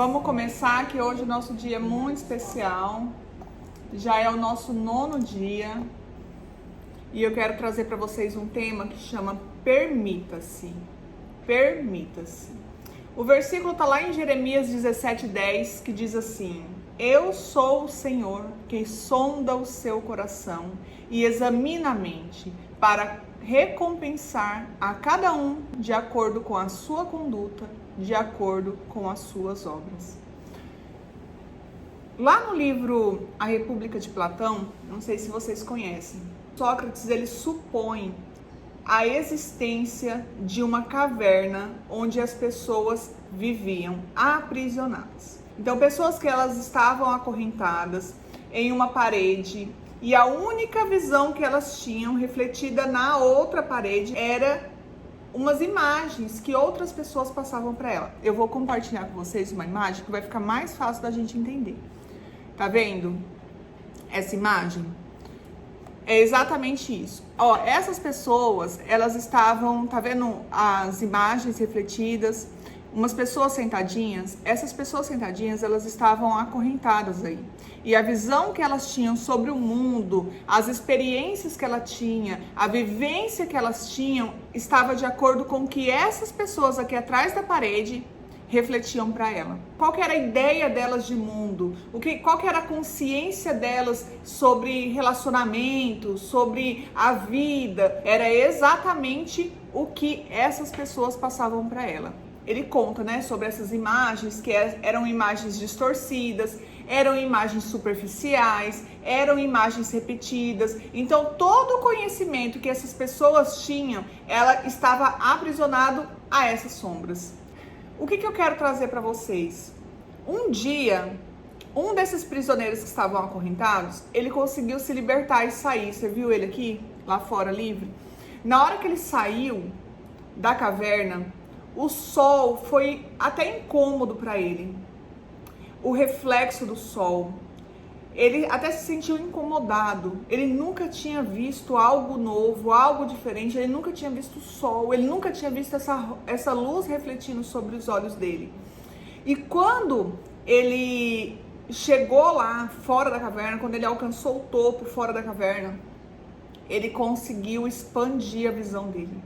Vamos começar que hoje o nosso dia é muito especial. Já é o nosso 9º dia. E eu quero trazer para vocês um tema que chama Permita-se. Permita-se. O versículo está lá em Jeremias 17:10, que diz assim: Eu sou o Senhor que sonda o seu coração e examina a mente para recompensar a cada um de acordo com a sua conduta, de acordo com as suas obras. Lá no livro A República de Platão, não sei se vocês conhecem, Sócrates ele supõe a existência de uma caverna onde as pessoas viviam aprisionadas. Então, pessoas que elas estavam acorrentadas em uma parede e a única visão que elas tinham refletida na outra parede era umas imagens que outras pessoas passavam para ela. Eu vou compartilhar com vocês uma imagem que vai ficar mais fácil da gente entender. Tá vendo essa imagem? É exatamente isso. Ó, essas pessoas, elas estavam, tá vendo as imagens refletidas? Umas pessoas sentadinhas, essas pessoas sentadinhas, elas estavam acorrentadas aí. E a visão que elas tinham sobre o mundo, as experiências que ela tinha, a vivência que elas tinham, estava de acordo com o que essas pessoas aqui atrás da parede refletiam para ela. Qual que era a ideia delas de mundo? Qual que era a consciência delas sobre relacionamento, sobre a vida? Era exatamente o que essas pessoas passavam para ela. Ele conta, né, sobre essas imagens, que eram imagens distorcidas, eram imagens superficiais, eram imagens repetidas. Então, todo o conhecimento que essas pessoas tinham, ela estava aprisionado a essas sombras. O que eu quero trazer para vocês? Um dia, um desses prisioneiros que estavam acorrentados, ele conseguiu se libertar e sair. Você viu ele aqui, lá fora, livre? Na hora que ele saiu da caverna, o sol foi até incômodo para ele. O reflexo do sol. Ele até se sentiu incomodado. Ele nunca tinha visto algo novo, algo diferente. Ele nunca tinha visto o sol. Ele nunca tinha visto essa luz refletindo sobre os olhos dele. E quando ele chegou lá fora da caverna, quando ele alcançou o topo fora da caverna, ele conseguiu expandir a visão dele.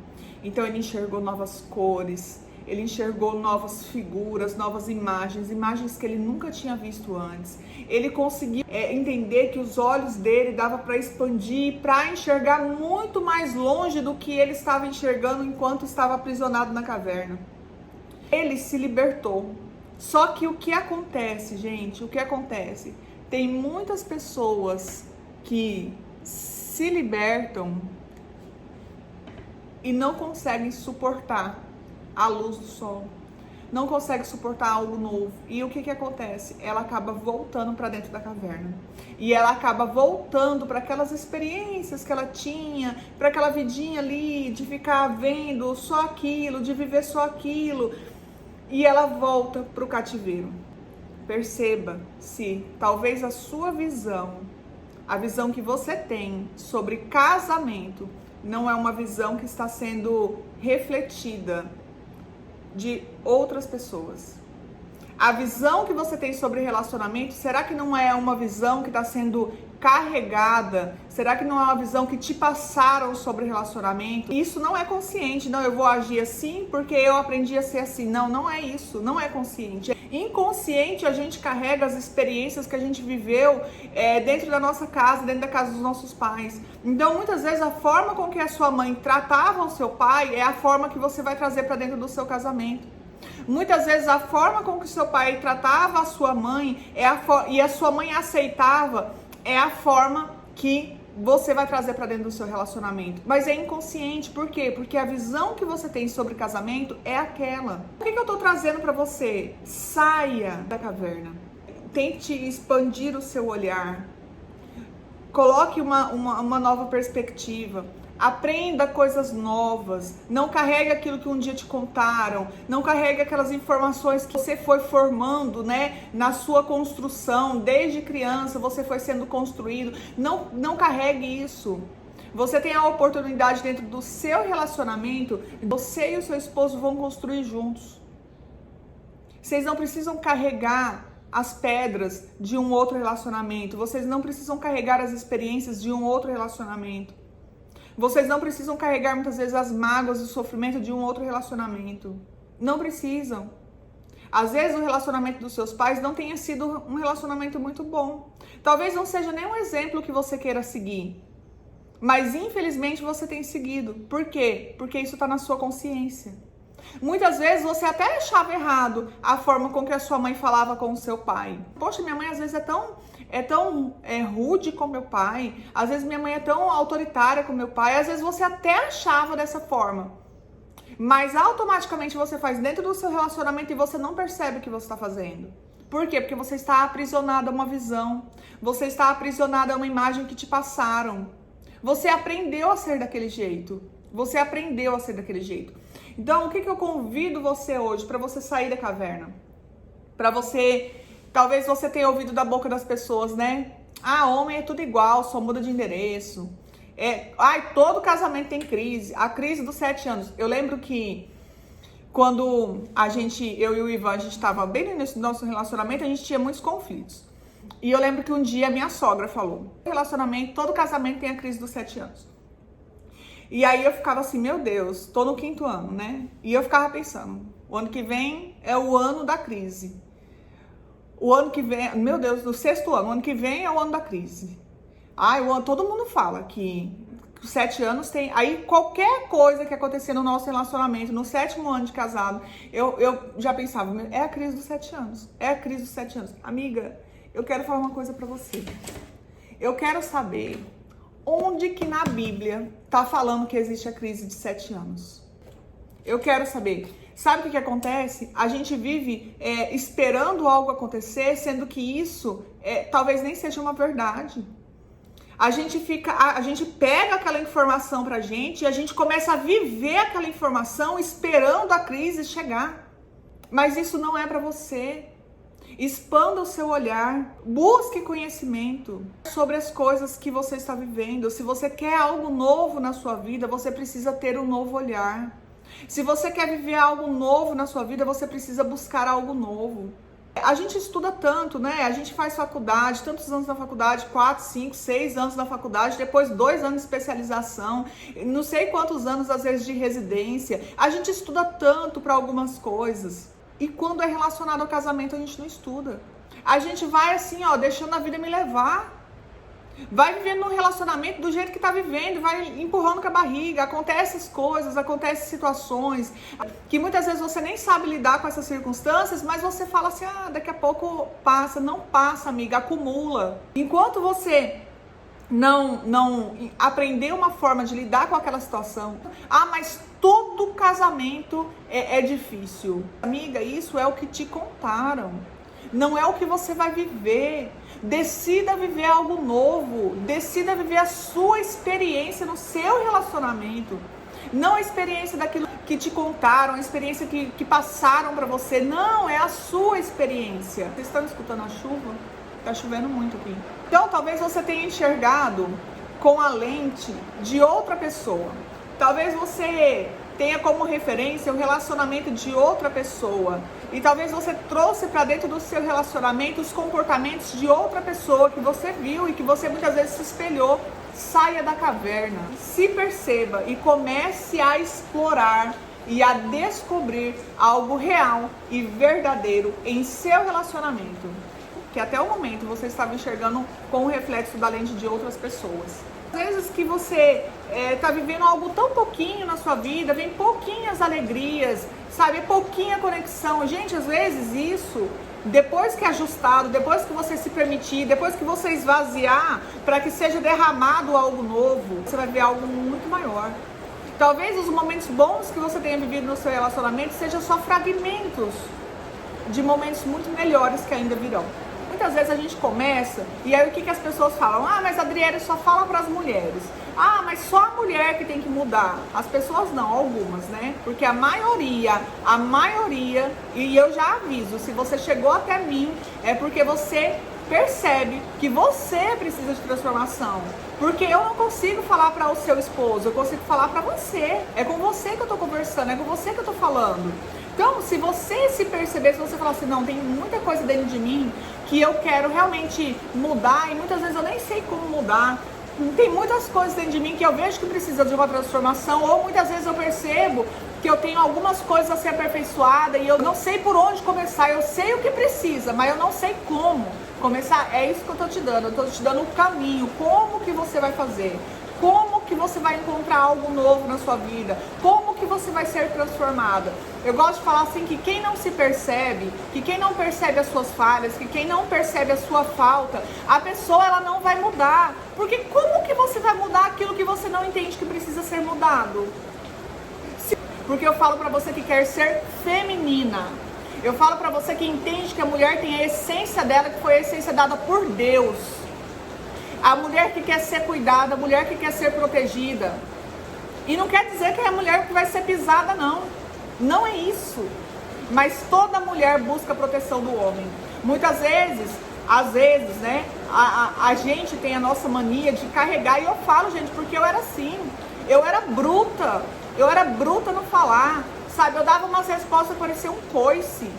Então ele enxergou novas cores, ele enxergou novas figuras, novas imagens, imagens que ele nunca tinha visto antes. Ele conseguiu entender que os olhos dele dava para expandir, para enxergar muito mais longe do que ele estava enxergando enquanto estava aprisionado na caverna. Ele se libertou. Só que o que acontece, gente? O que acontece? Tem muitas pessoas que se libertam e não conseguem suportar a luz do sol, não conseguem suportar algo novo. E o que acontece? Ela acaba voltando para dentro da caverna. E ela acaba voltando para aquelas experiências que ela tinha, para aquela vidinha ali de ficar vendo só aquilo, de viver só aquilo. E ela volta para o cativeiro. Perceba se talvez a sua visão, a visão que você tem sobre casamento, não é uma visão que está sendo refletida de outras pessoas. A visão que você tem sobre relacionamento, será que não é uma visão que está sendo carregada? Será que não é uma visão que te passaram sobre relacionamento? Isso não é consciente. Não, eu vou agir assim porque eu aprendi a ser assim. Não, não é isso. Não é consciente. Inconsciente, a gente carrega as experiências que a gente viveu dentro da nossa casa, dentro da casa dos nossos pais. Então, muitas vezes, a forma com que a sua mãe tratava o seu pai é a forma que você vai trazer para dentro do seu casamento. Muitas vezes, a forma com que o seu pai tratava a sua mãe e a sua mãe aceitava é a forma que você vai trazer para dentro do seu relacionamento. Mas é inconsciente. Por quê? Porque a visão que você tem sobre casamento é aquela. O que eu tô trazendo para você? Saia da caverna. Tente expandir o seu olhar. Coloque uma nova perspectiva. Aprenda coisas novas. Não carregue aquilo que um dia te contaram. Não carregue aquelas informações que você foi formando, né, na sua construção. Desde criança você foi sendo construído. Não carregue isso. Você tem a oportunidade dentro do seu relacionamento. Você e o seu esposo vão construir juntos. Vocês não precisam carregar as pedras de um outro relacionamento. Vocês não precisam carregar as experiências de um outro relacionamento. Vocês não precisam carregar muitas vezes as mágoas e o sofrimento de um outro relacionamento. Não precisam. Às vezes o relacionamento dos seus pais não tenha sido um relacionamento muito bom. Talvez não seja nem um exemplo que você queira seguir. Mas infelizmente você tem seguido. Por quê? Porque isso está na sua consciência. Muitas vezes você até achava errado a forma com que a sua mãe falava com o seu pai. Poxa, minha mãe às vezes é tão rude com meu pai. Às vezes minha mãe é tão autoritária com meu pai. Às vezes você até achava dessa forma. Mas automaticamente você faz dentro do seu relacionamento e você não percebe o que você está fazendo. Por quê? Porque você está aprisionado a uma visão. Você está aprisionado a uma imagem que te passaram. Você aprendeu a ser daquele jeito. Você aprendeu a ser daquele jeito. Então, o que eu convido você hoje para você sair da caverna? Para você, talvez você tenha ouvido da boca das pessoas, né? Ah, homem é tudo igual, só muda de endereço. Todo casamento tem crise. A crise dos 7 anos. Eu lembro que quando eu e o Ivan, a gente estava bem no início do nosso relacionamento, a gente tinha muitos conflitos. E eu lembro que um dia minha sogra falou: todo casamento tem a crise dos 7 anos. E aí eu ficava assim, meu Deus, tô no 5º ano, né? E eu ficava pensando, o ano que vem é o ano da crise. O ano que vem, meu Deus, no 6º ano, o ano que vem é o ano da crise. Todo mundo fala que os 7 anos tem... Aí qualquer coisa que acontecer no nosso relacionamento, no 7º ano de casado, eu já pensava, é a crise dos 7 anos. É a crise dos 7 anos. Amiga, eu quero falar uma coisa pra você. Eu quero saber onde que na Bíblia tá falando que existe a crise de 7 anos. Eu quero saber. Sabe o que acontece? A gente vive esperando algo acontecer, sendo que isso talvez nem seja uma verdade. A gente pega aquela informação pra gente e a gente começa a viver aquela informação esperando a crise chegar. Mas isso não é pra você. Expanda o seu olhar, busque conhecimento sobre as coisas que você está vivendo. Se você quer algo novo na sua vida, você precisa ter um novo olhar. Se você quer viver algo novo na sua vida, você precisa buscar algo novo. A gente estuda tanto, né? A gente faz faculdade, tantos anos na faculdade, 4, 5, 6 anos na faculdade, depois 2 anos de especialização, não sei quantos anos às vezes de residência. A gente estuda tanto para algumas coisas. E quando é relacionado ao casamento, a gente não estuda. A gente vai assim, deixando a vida me levar. Vai vivendo no relacionamento do jeito que tá vivendo, vai empurrando com a barriga. Acontecem coisas, acontecem situações que muitas vezes você nem sabe lidar com essas circunstâncias, mas você fala assim, daqui a pouco passa. Não passa, amiga, acumula. Enquanto você não aprender uma forma de lidar com aquela situação, mas todo casamento é difícil. Amiga, isso é o que te contaram. Não é o que você vai viver. Decida viver algo novo. Decida viver a sua experiência no seu relacionamento. Não a experiência daquilo que te contaram, a experiência que passaram pra você. Não, é a sua experiência. Vocês estão escutando a chuva? Tá chovendo muito aqui. Então, talvez você tenha enxergado com a lente de outra pessoa. Talvez você tenha como referência o relacionamento de outra pessoa. E talvez você trouxe para dentro do seu relacionamento os comportamentos de outra pessoa que você viu e que você muitas vezes se espelhou. Saia da caverna, se perceba e comece a explorar e a descobrir algo real e verdadeiro em seu relacionamento, que até o momento você estava enxergando com o reflexo da lente de outras pessoas. Às vezes que você está vivendo algo tão pouquinho na sua vida, vem pouquinhas alegrias, sabe, pouquinha conexão. Gente, às vezes isso, depois que é ajustado, depois que você se permitir, depois que você esvaziar, para que seja derramado algo novo, você vai ver algo muito maior. Talvez os momentos bons que você tenha vivido no seu relacionamento sejam só fragmentos de momentos muito melhores que ainda virão. Muitas vezes a gente começa e aí o que as pessoas falam? Mas a Adriele só fala para as mulheres. Mas só a mulher que tem que mudar. As pessoas não, algumas, né? Porque a maioria, e eu já aviso, se você chegou até mim, é porque você percebe que você precisa de transformação. Porque eu não consigo falar para o seu esposo, eu consigo falar para você. É com você que eu tô conversando, é com você que eu tô falando. Então, se você se perceber, se você falar assim, não, tem muita coisa dentro de mim que eu quero realmente mudar e muitas vezes eu nem sei como mudar. Tem muitas coisas dentro de mim que eu vejo que precisa de uma transformação, ou muitas vezes eu percebo que eu tenho algumas coisas a ser aperfeiçoada e eu não sei por onde começar. Eu sei o que precisa, mas eu não sei como começar. É isso que eu tô te dando. Eu tô te dando um caminho. Como que você vai fazer? Como que você vai encontrar algo novo na sua vida? Como que você vai ser transformada? Eu gosto de falar assim que quem não se percebe, que quem não percebe as suas falhas, que quem não percebe a sua falta, a pessoa ela não vai mudar. Porque como que você vai mudar aquilo que você não entende que precisa ser mudado? Porque eu falo pra você que quer ser feminina. Eu falo pra você que entende que a mulher tem a essência dela, que foi a essência dada por Deus. A mulher que quer ser cuidada, a mulher que quer ser protegida. E não quer dizer que é a mulher que vai ser pisada, não. Não é isso. Mas toda mulher busca a proteção do homem. Muitas vezes, às vezes, né, a gente tem a nossa mania de carregar. E eu falo, gente, porque eu era assim. Eu era bruta no falar, sabe? Eu dava umas respostas que pareciam um coice.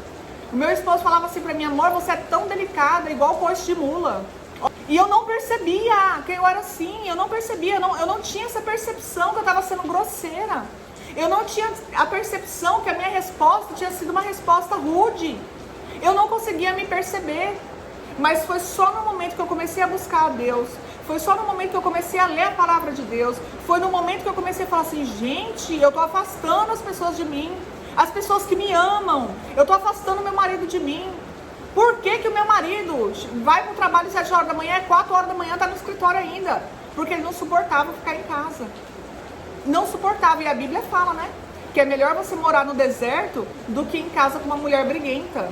O meu esposo falava assim pra mim, amor, você é tão delicada, igual coice de mula. E eu não percebia que eu era assim, eu não percebia, eu não tinha essa percepção que eu estava sendo grosseira. Eu não tinha a percepção que a minha resposta tinha sido uma resposta rude. Eu não conseguia me perceber. Mas foi só no momento que eu comecei a buscar a Deus, foi só no momento que eu comecei a ler a palavra de Deus, foi no momento que eu comecei a falar assim, gente, eu tô afastando as pessoas de mim, as pessoas que me amam, eu tô afastando meu marido de mim. Por que que o meu marido vai pro trabalho às 7 horas da manhã, 4 horas da manhã tá no escritório ainda? Porque ele não suportava ficar em casa. Não suportava, e a Bíblia fala, né? Que é melhor você morar no deserto do que em casa com uma mulher briguenta.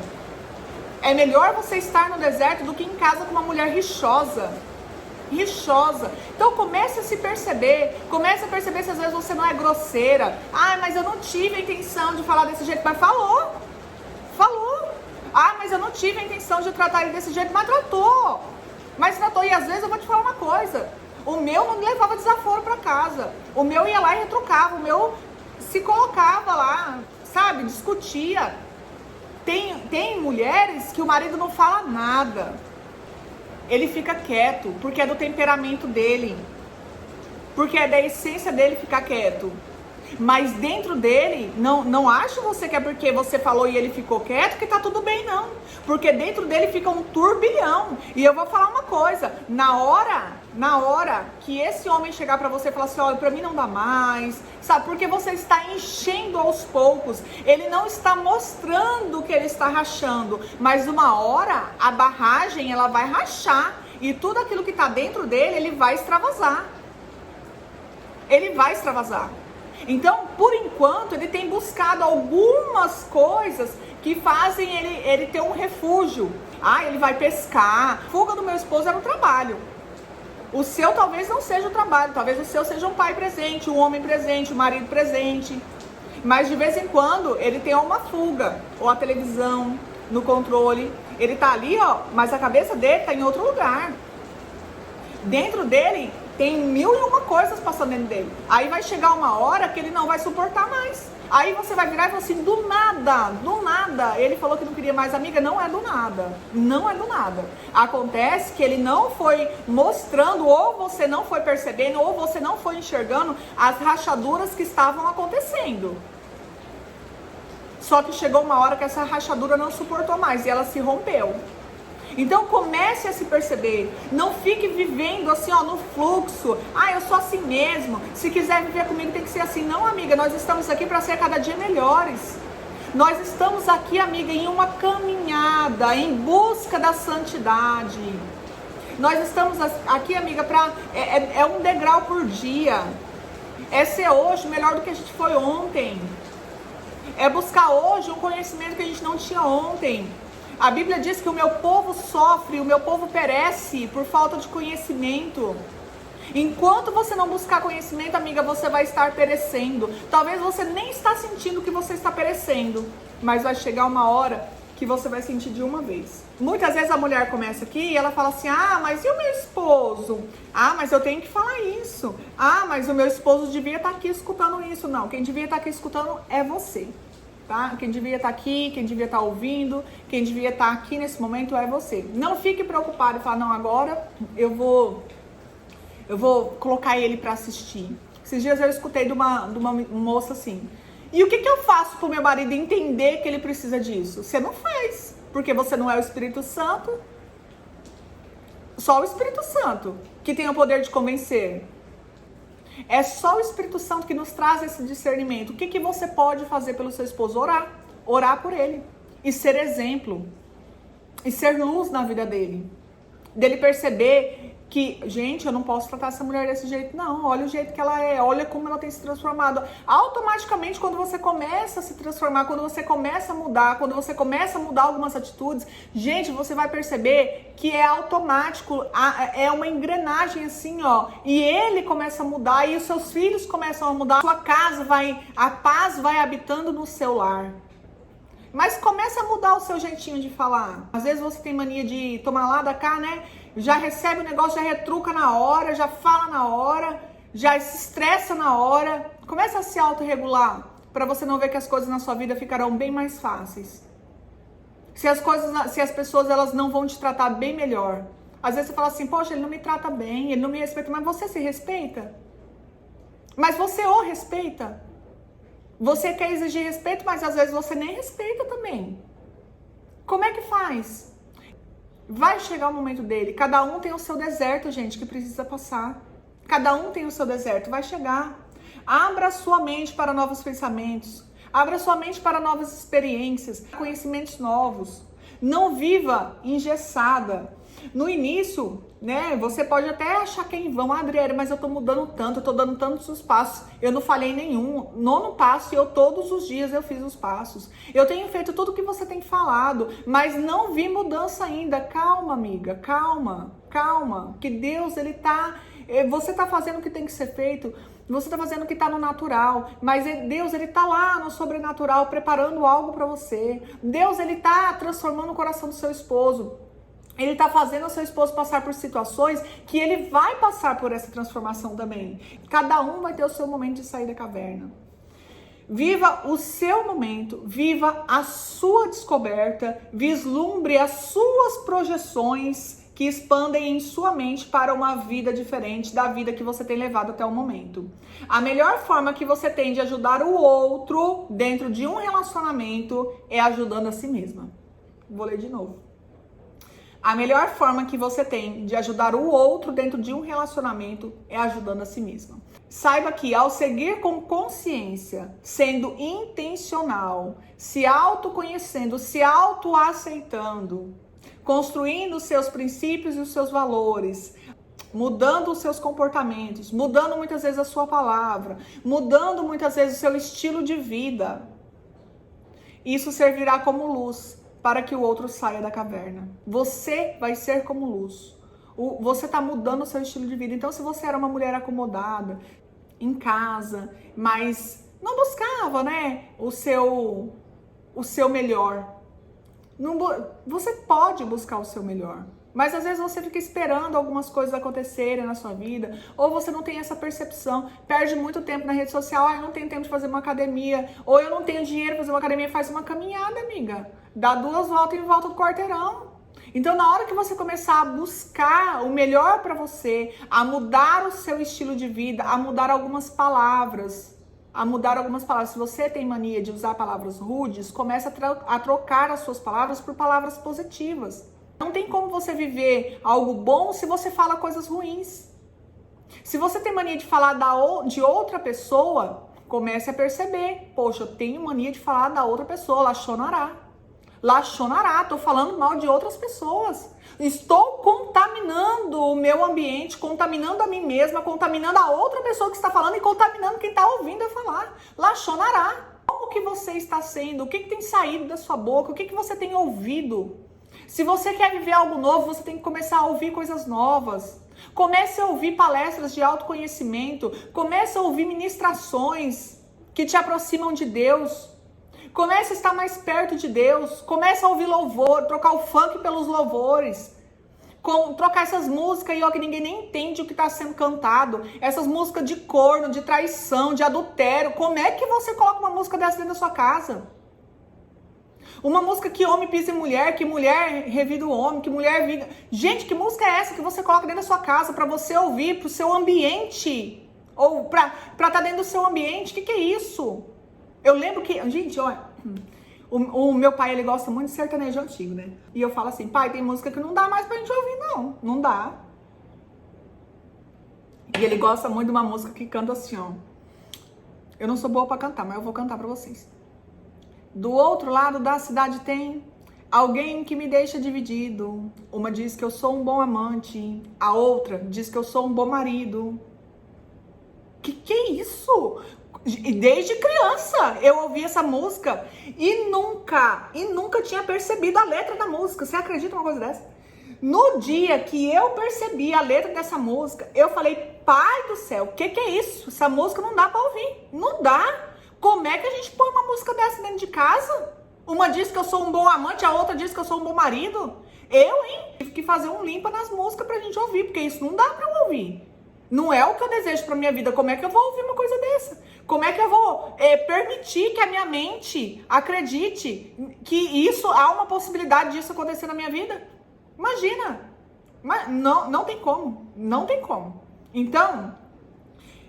É melhor você estar no deserto do que em casa com uma mulher rixosa. Então comece a se perceber, comece a perceber se às vezes você não é grosseira. Ah, mas eu não tive a intenção de falar desse jeito, mas falou. Ah, mas eu não tive a intenção de tratar ele desse jeito, mas tratou. E às vezes eu vou te falar uma coisa, o meu não me levava desaforo pra casa, o meu ia lá e retrucava, o meu se colocava lá, sabe, discutia. Tem mulheres que o marido não fala nada, ele fica quieto, porque é do temperamento dele, porque é da essência dele ficar quieto. Mas dentro dele, não acha você que é porque você falou e ele ficou quieto que tá tudo bem, não. Porque dentro dele fica um turbilhão. E eu vou falar uma coisa, na hora que esse homem chegar pra você e falar assim, olha, pra mim não dá mais, sabe? Porque você está enchendo aos poucos. Ele não está mostrando que ele está rachando, mas uma hora a barragem, ela vai rachar. E tudo aquilo que tá dentro dele, ele vai extravasar. Então, por enquanto, ele tem buscado algumas coisas que fazem ele ter um refúgio. Ah, ele vai pescar. A fuga do meu esposo era o trabalho. O seu talvez não seja o trabalho, talvez o seu seja um pai presente, um homem presente, um marido presente. Mas de vez em quando ele tem uma fuga, ou a televisão no controle. Ele tá ali, ó, mas a cabeça dele tá em outro lugar. Dentro dele tem 1001 coisas passando dentro dele. Aí vai chegar uma hora que ele não vai suportar mais. Aí você vai virar e falar assim, do nada, ele falou que não queria mais. Amiga, não é do nada. Acontece que ele não foi mostrando, ou você não foi percebendo, ou você não foi enxergando as rachaduras que estavam acontecendo. Só que chegou uma hora que essa rachadura não suportou mais e ela se rompeu. Então comece a se perceber, não fique vivendo assim, ó, no fluxo. Ah, eu sou assim mesmo, se quiser viver comigo tem que ser assim. Não, amiga, nós estamos aqui para ser cada dia melhores. Nós estamos aqui, amiga, em uma caminhada, em busca da santidade. Nós estamos aqui, amiga, é um degrau por dia. É ser hoje melhor do que a gente foi ontem. É buscar hoje um conhecimento que a gente não tinha ontem. A Bíblia diz que o meu povo sofre, o meu povo perece por falta de conhecimento. Enquanto você não buscar conhecimento, amiga, você vai estar perecendo. Talvez você nem está sentindo que você está perecendo, mas vai chegar uma hora que você vai sentir de uma vez. Muitas vezes a mulher começa aqui e ela fala assim, ah, mas e o meu esposo? Ah, mas eu tenho que falar isso. Ah, mas o meu esposo devia estar aqui escutando isso. Não, quem devia estar aqui escutando é você. tá? Quem devia estar aqui, quem devia estar ouvindo, quem devia estar aqui nesse momento é você. Não fique preocupado e fale, não, agora eu vou colocar ele para assistir. Esses dias eu escutei de uma moça assim, e o que eu faço pro meu marido entender que ele precisa disso? Você não faz, porque você não é o Espírito Santo. Só o Espírito Santo que tem o poder de convencer. É só o Espírito Santo que nos traz esse discernimento. O que você pode fazer pelo seu esposo? Orar. Orar por ele. E ser exemplo. E ser luz na vida dele. Dele perceber que, gente, eu não posso tratar essa mulher desse jeito, não. Olha o jeito que ela é, olha como ela tem se transformado. Automaticamente, quando você começa a se transformar, quando você começa a mudar, quando você começa a mudar algumas atitudes, gente, você vai perceber que é automático, é uma engrenagem assim, ó. E ele começa a mudar e os seus filhos começam a mudar. Sua casa a paz vai habitando no seu lar. Mas começa a mudar o seu jeitinho de falar. Às vezes você tem mania de tomar lá da cá, né? Já recebe o negócio, já retruca na hora, já fala na hora, já se estressa na hora. Começa a se autorregular para você não ver que as coisas na sua vida ficarão bem mais fáceis. Se as pessoas elas não vão te tratar bem melhor. Às vezes você fala assim, poxa, ele não me trata bem, ele não me respeita, mas você se respeita? Mas você o respeita? Você quer exigir respeito, mas às vezes você nem respeita também. Como é que faz? Vai chegar o momento dele. Cada um tem o seu deserto, gente, que precisa passar. Cada um tem o seu deserto. Vai chegar. Abra sua mente para novos pensamentos. Abra sua mente para novas experiências, conhecimentos novos. Não viva engessada. No início, né, você pode até achar que é em vão, Adriele, mas eu tô mudando tanto, eu tô dando tantos passos, eu não falhei nenhum, 9º passo, eu todos os dias eu fiz os passos, eu tenho feito tudo o que você tem falado, mas não vi mudança ainda. Calma, amiga, calma, que Deus, você tá fazendo o que tem que ser feito, você tá fazendo o que tá no natural, mas Deus, ele tá lá no sobrenatural, preparando algo para você. Deus, ele tá transformando o coração do seu esposo. Ele tá fazendo o seu esposo passar por situações que ele vai passar por essa transformação também. Cada um vai ter o seu momento de sair da caverna. Viva o seu momento, viva a sua descoberta, vislumbre as suas projeções que expandem em sua mente para uma vida diferente da vida que você tem levado até o momento. A melhor forma que você tem de ajudar o outro dentro de um relacionamento é ajudando a si mesma. Vou ler de novo. A melhor forma que você tem de ajudar o outro dentro de um relacionamento é ajudando a si mesma. Saiba que ao seguir com consciência, sendo intencional, se autoconhecendo, se autoaceitando, construindo os seus princípios e os seus valores, mudando os seus comportamentos, mudando muitas vezes a sua palavra, mudando muitas vezes o seu estilo de vida, isso servirá como luz para que o outro saia da caverna. Você vai ser como luz. Você está mudando o seu estilo de vida. Então, se você era uma mulher acomodada, em casa, mas não buscava, né, o seu melhor. Você pode buscar o seu melhor. Mas às vezes você fica esperando algumas coisas acontecerem na sua vida, ou você não tem essa percepção, perde muito tempo na rede social, eu não tenho tempo de fazer uma academia, ou eu não tenho dinheiro para fazer uma academia, faz uma caminhada, amiga. Dá 2 voltas em volta do quarteirão. Então, na hora que você começar a buscar o melhor para você, a mudar o seu estilo de vida, a mudar algumas palavras, se você tem mania de usar palavras rudes, comece a trocar as suas palavras por palavras positivas. Não tem como você viver algo bom se você fala coisas ruins. Se você tem mania de falar de outra pessoa, comece a perceber. Poxa, eu tenho mania de falar da outra pessoa, Lachonará, tô falando mal de outras pessoas. Estou contaminando o meu ambiente, contaminando a mim mesma, contaminando a outra pessoa que está falando e contaminando quem está ouvindo eu falar. Lachonará. Como que você está sendo? O que tem saído da sua boca? O que você tem ouvido? Se você quer viver algo novo, você tem que começar a ouvir coisas novas. Comece a ouvir palestras de autoconhecimento. Comece a ouvir ministrações que te aproximam de Deus. Comece a estar mais perto de Deus. Comece a ouvir louvor, trocar o funk pelos louvores. Trocar essas músicas aí, ó, que ninguém nem entende o que está sendo cantado. Essas músicas de corno, de traição, de adultério. Como é que você coloca uma música dessa dentro da sua casa? Uma música que homem pisa em mulher, que mulher revida o homem, que mulher viga. Gente, que música é essa que você coloca dentro da sua casa para você ouvir, pro seu ambiente? Ou pra estar dentro do seu ambiente? O que é isso? Eu lembro que, gente, olha, o meu pai, ele gosta muito de sertanejo antigo, né? E eu falo assim, pai, tem música que não dá mais pra gente ouvir, não. Não dá. E ele gosta muito de uma música que canta assim, ó. Eu não sou boa pra cantar, mas eu vou cantar pra vocês. Do outro lado da cidade tem alguém que me deixa dividido. Uma diz que eu sou um bom amante, a outra diz que eu sou um bom marido. Que é isso? E desde criança eu ouvi essa música e nunca tinha percebido a letra da música. Você acredita numa coisa dessa? No dia que eu percebi a letra dessa música, eu falei, pai do céu, o que é isso? Essa música não dá pra ouvir. Não dá. Como é que a gente põe uma música dessa dentro de casa? Uma diz que eu sou um bom amante, a outra diz que eu sou um bom marido. Tive que fazer um limpa nas músicas pra gente ouvir, porque isso não dá pra eu ouvir. Não é o que eu desejo pra minha vida. Como é que eu vou ouvir uma coisa dessa? Como é que eu vou permitir que a minha mente acredite que há uma possibilidade disso acontecer na minha vida? Imagina. Mas não tem como. Não tem como. Então,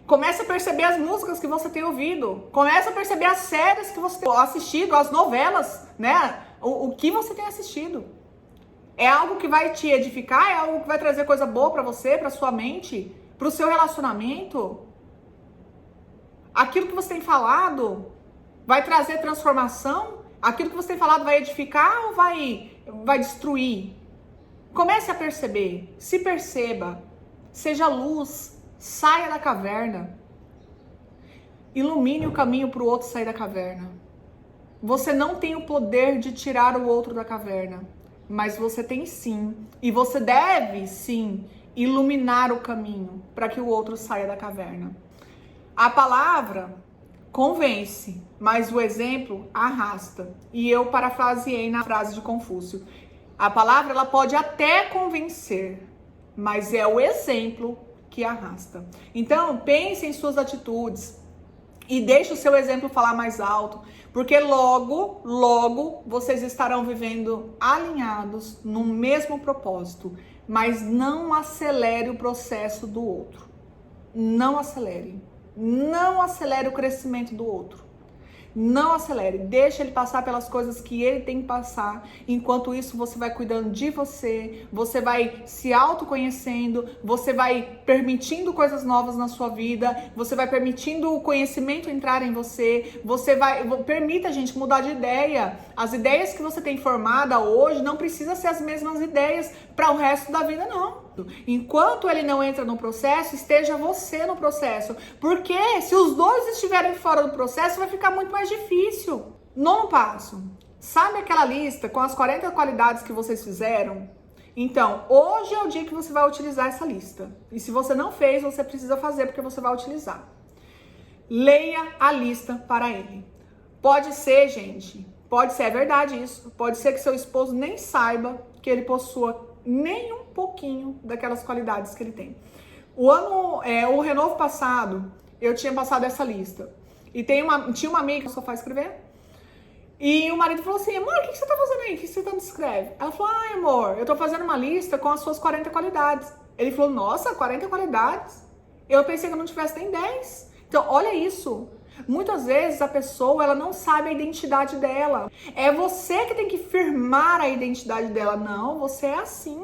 comece a perceber as músicas que você tem ouvido. Comece a perceber as séries que você tem assistido, as novelas, né? O que você tem assistido. É algo que vai te edificar? É algo que vai trazer coisa boa pra você, pra sua mente, pro seu relacionamento? Aquilo que você tem falado vai trazer transformação? Aquilo que você tem falado vai edificar ou vai destruir? Comece a perceber. Se perceba. Seja luz. Saia da caverna. Ilumine o caminho para o outro sair da caverna. Você não tem o poder de tirar o outro da caverna, mas você tem sim. E você deve sim iluminar o caminho para que o outro saia da caverna. A palavra convence, mas o exemplo arrasta. E eu parafraseei na frase de Confúcio. A palavra ela pode até convencer, mas é o exemplo que arrasta. Então, pense em suas atitudes e deixe o seu exemplo falar mais alto, porque logo vocês estarão vivendo alinhados no mesmo propósito, mas não acelere o processo do outro. Não acelere. Não acelere o crescimento do outro. Não acelere, deixa ele passar pelas coisas que ele tem que passar. Enquanto isso, você vai cuidando de você, você vai se autoconhecendo, você vai permitindo coisas novas na sua vida, você vai permitindo o conhecimento entrar em você, permita, gente, mudar de ideia. As ideias que você tem formada hoje não precisa ser as mesmas ideias para o resto da vida, não. Enquanto ele não entra no processo, esteja você no processo. Porque se os dois estiverem fora do processo, vai ficar muito mais difícil. Nono passo. Sabe aquela lista com as 40 qualidades que vocês fizeram? Então, hoje é o dia que você vai utilizar essa lista. E se você não fez, você precisa fazer porque você vai utilizar. Leia a lista para ele. Pode ser, gente, é verdade isso. Pode ser que seu esposo nem saiba que ele possua nem um pouquinho daquelas qualidades que ele tem. O renovo passado, eu tinha passado essa lista. E tinha uma amiga que só faz escrever. E o marido falou assim, amor, o que você tá fazendo aí? O que você tanto escreve? Ela falou, ai, amor, eu tô fazendo uma lista com as suas 40 qualidades. Ele falou, nossa, 40 qualidades? Eu pensei que eu não tivesse nem 10. Então, olha isso. Muitas vezes a pessoa, ela não sabe a identidade dela. É você que tem que firmar a identidade dela. Não, você é assim.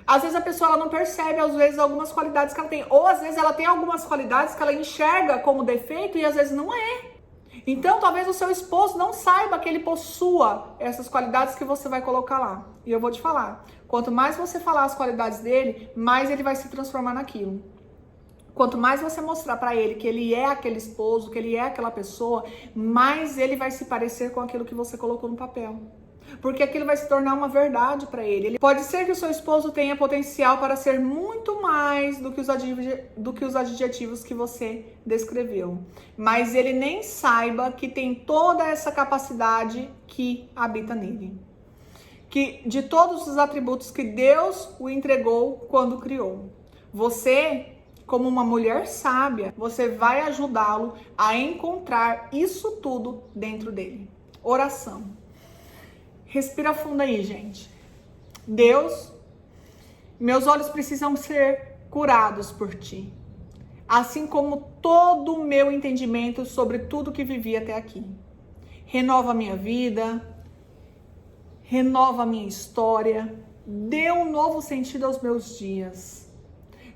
Às vezes a pessoa ela não percebe, às vezes, algumas qualidades que ela tem. Ou às vezes ela tem algumas qualidades que ela enxerga como defeito e às vezes não é. Então, talvez o seu esposo não saiba que ele possua essas qualidades que você vai colocar lá. E eu vou te falar, quanto mais você falar as qualidades dele, mais ele vai se transformar naquilo. Quanto mais você mostrar pra ele que ele é aquele esposo, que ele é aquela pessoa, mais ele vai se parecer com aquilo que você colocou no papel. Porque aquilo vai se tornar uma verdade pra ele. Pode ser que o seu esposo tenha potencial para ser muito mais do que os adjetivos que você descreveu. Mas ele nem saiba que tem toda essa capacidade que habita nele. Que de todos os atributos que Deus o entregou quando criou. Você, como uma mulher sábia, você vai ajudá-lo a encontrar isso tudo dentro dele. Oração. Respira fundo aí, gente. Deus, meus olhos precisam ser curados por ti. Assim como todo o meu entendimento sobre tudo que vivi até aqui. Renova a minha vida, renova a minha história, dê um novo sentido aos meus dias.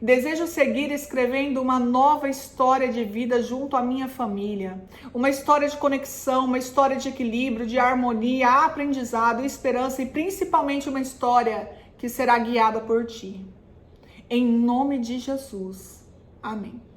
Desejo seguir escrevendo uma nova história de vida junto à minha família. Uma história de conexão, uma história de equilíbrio, de harmonia, aprendizado, esperança e principalmente uma história que será guiada por ti. Em nome de Jesus. Amém.